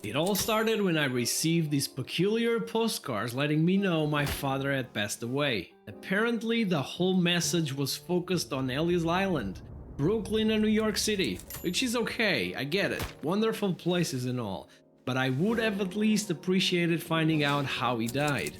It all started when I received these peculiar postcards letting me know my father had passed away. Apparently, the whole message was focused on Ellis Island, Brooklyn and New York City, which is okay, I get it, wonderful places and all, but I would have at least appreciated finding out how he died.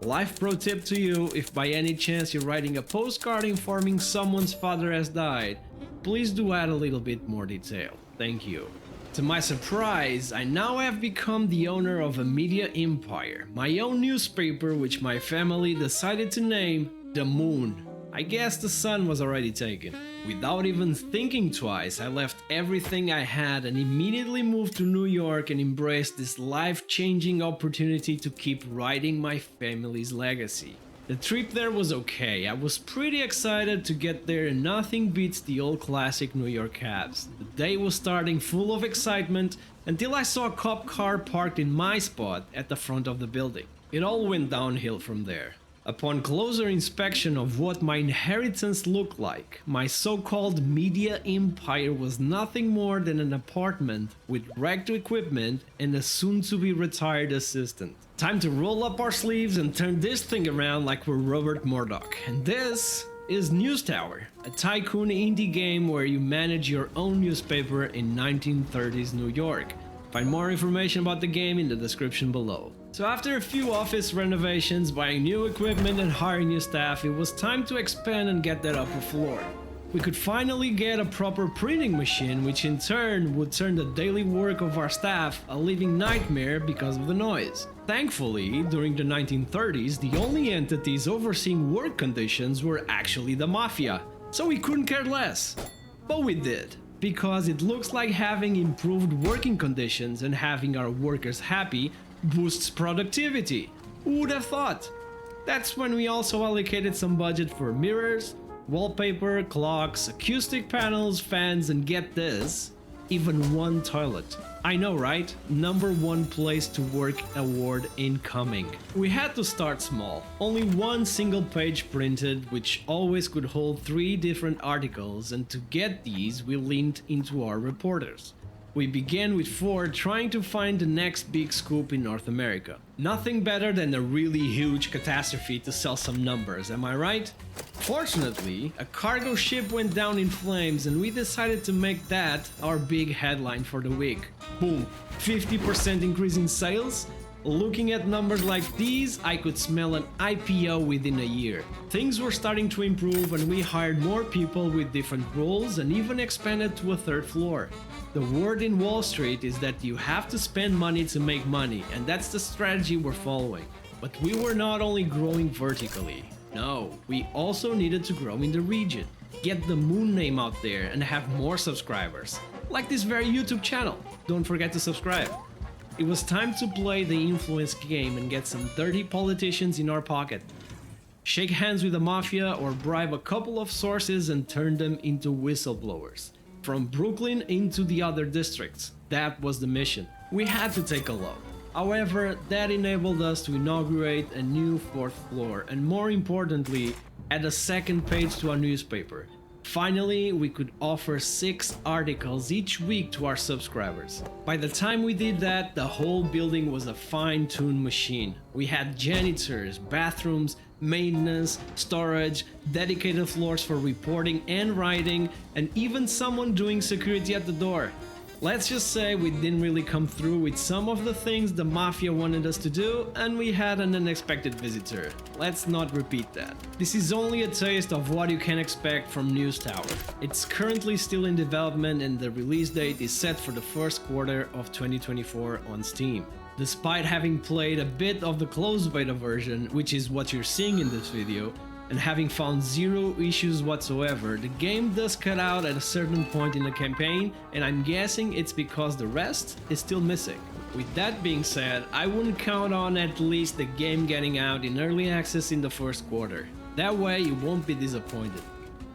Life pro tip to you: if by any chance you're writing a postcard informing someone's father has died, please do add a little bit more detail. Thank you. To my surprise, I now have become the owner of a media empire, my own newspaper which my family decided to name The Moon. I guess the sun was already taken. Without even thinking twice, I left everything I had and immediately moved to New York and embraced this life-changing opportunity to keep writing my family's legacy. The trip there was okay. I was pretty excited to get there and nothing beats the old classic New York cabs. The day was starting full of excitement until I saw a cop car parked in my spot at the front of the building. It all went downhill from there. Upon closer inspection of what my inheritance looked like, my so-called media empire was nothing more than an apartment with wrecked equipment and a soon-to-be retired assistant. Time to roll up our sleeves and turn this thing around like we're Robert Murdoch. And this is News Tower, a tycoon indie game where you manage your own newspaper in 1930s New York. Find more information about the game in the description below. So after a few office renovations, buying new equipment and hiring new staff, it was time to expand and get that upper floor. We could finally get a proper printing machine, which in turn would turn the daily work of our staff a living nightmare because of the noise. Thankfully, during the 1930s, the only entities overseeing work conditions were actually the mafia, so we couldn't care less. But we did, because it looks like having improved working conditions and having our workers happy boosts productivity. Who would have thought? That's when we also allocated some budget for mirrors, wallpaper, clocks, acoustic panels, fans, and get this, even one toilet. I know, right? #1 place to work award incoming. We had to start small. Only one single page printed, which always could hold 3 different articles, and to get these we leaned into our reporters. We began with Ford trying to find the next big scoop in North America. Nothing better than a really huge catastrophe to sell some numbers, am I right? Fortunately, a cargo ship went down in flames and we decided to make that our big headline for the week. Boom, 50% increase in sales? Looking at numbers like these, I could smell an IPO within a year. Things were starting to improve and we hired more people with different roles and even expanded to a 3rd floor. The word in Wall Street is that you have to spend money to make money, and that's the strategy we're following. But we were not only growing vertically, no, we also needed to grow in the region, get the Moon name out there and have more subscribers, like this very YouTube channel. Don't forget to subscribe. It was time to play the influence game and get some dirty politicians in our pocket. Shake hands with the mafia or bribe a couple of sources and turn them into whistleblowers. From Brooklyn into the other districts. That was the mission. We had to take a loan. However, that enabled us to inaugurate a new 4th floor and, more importantly, add a 2nd page to our newspaper. Finally, we could offer 6 articles each week to our subscribers. By the time we did that, the whole building was a fine-tuned machine. We had janitors, bathrooms, maintenance, storage, dedicated floors for reporting and writing, and even someone doing security at the door. Let's just say we didn't really come through with some of the things the mafia wanted us to do, and we had an unexpected visitor. Let's not repeat that. This is only a taste of what you can expect from News Tower. It's currently still in development and the release date is set for the 1st quarter of 2024 on Steam. Despite having played a bit of the closed beta version, which is what you're seeing in this video, and having found 0 issues whatsoever, the game does cut out at a certain point in the campaign, and I'm guessing it's because the rest is still missing. With that being said, I wouldn't count on at least the game getting out in early access in the 1st quarter. That way you won't be disappointed.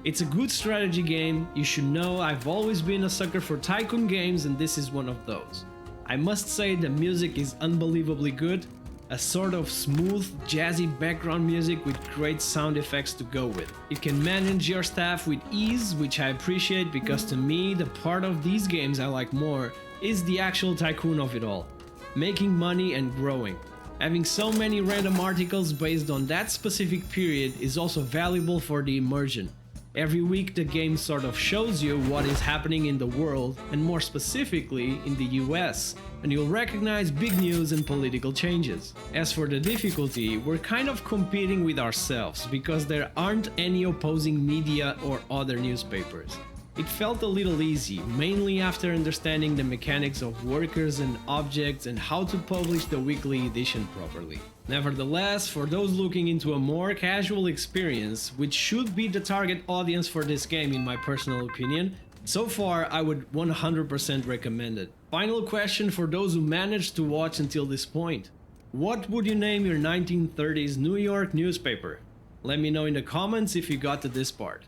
It's a good strategy game. You should know I've always been a sucker for tycoon games and this is one of those. I must say the music is unbelievably good, a sort of smooth, jazzy background music with great sound effects to go with. You can manage your staff with ease, which I appreciate because to me the part of these games I like more is the actual tycoon of it all, making money and growing. Having so many random articles based on that specific period is also valuable for the immersion. Every week the game sort of shows you what is happening in the world, and more specifically in the US, and you'll recognize big news and political changes. As for the difficulty, we're kind of competing with ourselves because there aren't any opposing media or other newspapers. It felt a little easy, mainly after understanding the mechanics of workers and objects and how to publish the weekly edition properly. Nevertheless, for those looking into a more casual experience, which should be the target audience for this game in my personal opinion, so far I would 100% recommend it. Final question for those who managed to watch until this point. What would you name your 1930s New York newspaper? Let me know in the comments if you got to this part.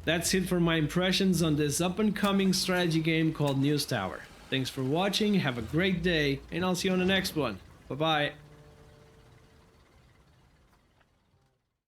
That's it for my impressions on this up-and-coming strategy game called News Tower. Thanks for watching, have a great day, and I'll see you on the next one. Bye bye.